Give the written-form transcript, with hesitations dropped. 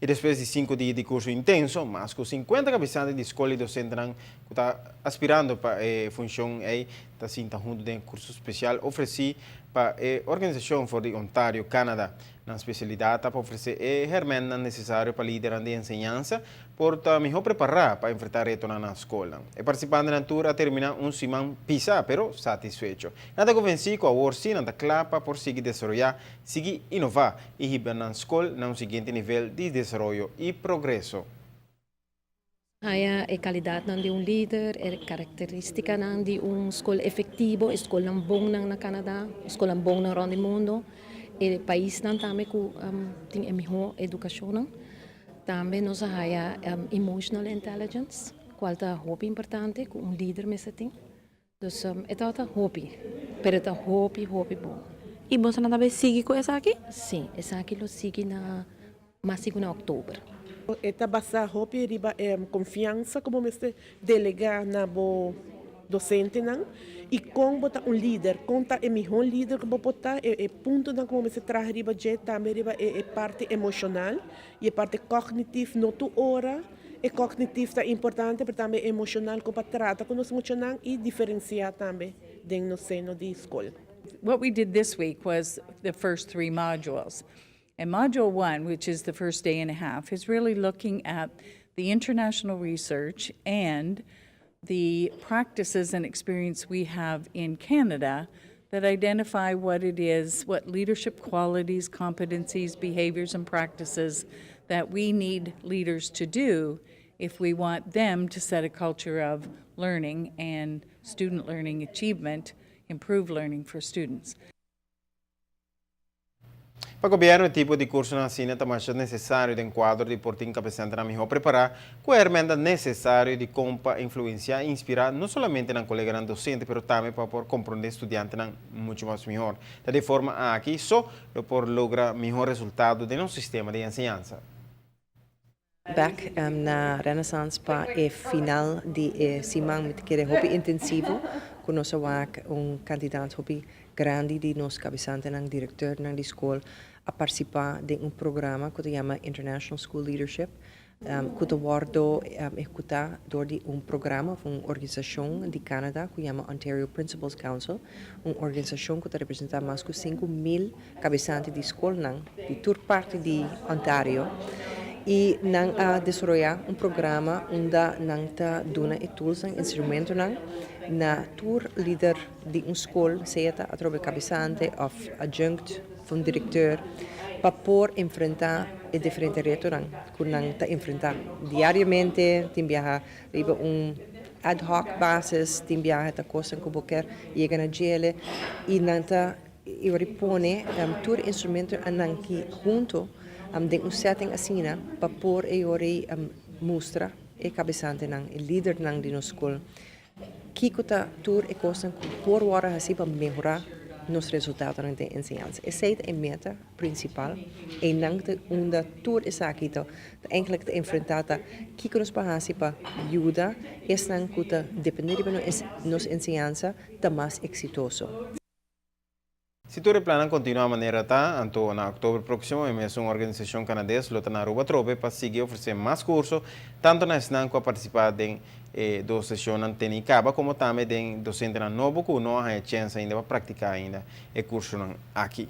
E depois de 5 dias de curso intenso, mais de 50 cabeçantes de escola e docentes que estão aspirando para a função está junto de um curso especial oferecido para a Organização for the Ontário, Canadá. Na especialidade, para oferecer ferramenta necessária para liderar de ensinança, por estar melhor preparar para enfrentar reto na escola. E participante na tour termina semana pisa, pero satisfecho. Nada convencido com a worsi, nada clapa por seguir desenvolver, seguir inovar e ribar na escola na seguinte nível de desenvolvimento e progresso. Haya a qualidade de líder, a característica de escola efetivo, escola bom na Canadá, escola bom na rond mundo, e país também que tem a melhor educação. Também nós haya emotional intelligence, qual é hobby importante que líder mesmo tem. Então, é hobby, pero é hobby bom. E você não sabe seguir com essa aqui? Sim, essa aqui lo sigue na mais de outubro. Esta basa hopi riba confiança como este delegar na bo docente não e com botar líder conta é melhor líder que botar é ponto não como se traz riba je também riba é parte emocional e é parte cognitiva no tu hora é cognitivo tá importante mas também emocional como trata com nos emocional e diferenciar também dentro no seno de escola. What we did this week was the first 3 modules. And Module 1, which is the first day and a half, is really looking at the international research and the practices and experience we have in Canada that identify what it is, what leadership qualities, competencies, behaviors, and practices that we need leaders to do if we want them to set a culture of learning and student learning achievement, improved learning for students. Para o governo, o tipo de curso na China também é necessário de quadro de portinho cabeçante na melhor preparar, com a herramienta necessária de como influenciar e inspirar não somente na colega docente, mas também para compreender estudante muito mais melhor. De forma aqui só por lograr melhor resultado de nosso sistema de ensino. Back na Renaissance pa final de semana met kere hobby intensivo conosco candidato hobby grande de nos cabeçante ng diretor ng di school a participar de programa que se chama International School Leadership que te guardo escutar de programa de uma organização de Canadá que se chama Ontario Principals Council, uma organização que representa mais de 5,000 cabeçantes de escola de toda parte de Ontario. E nang desenvolver programa onde nang ta dona tools e instrumentos na tour líder de escola seja através cabeçante ou adjunct van diretor para por enfrentar diferentes retos que nang ta enfrentar diariamente timbia riba ad hoc basis timbia ta coisa que boquer chega na gele e nang ta ripone tour instrumentos nang que junto de setting assim para pôr mostra e cabeçante e líder de nossa escola que está tour e coisa que por hora assim para melhorar nos resultados da ensinança. Essa é a meta principal e não onde tour é aqui então eigenlijk te enfrentada que nos passa para ajuda é não que depender de nossa ensinança tá mais exitoso. Se tu plana continuar a maneira tá, então na outubro próximo, é mesmo uma organização canadense lota na Aruba Trobe para seguir oferecer mais cursos, tanto na SNAN para participar de do sessão antenicaba, como também de docente na novo que não há chance ainda para praticar ainda o curso aqui.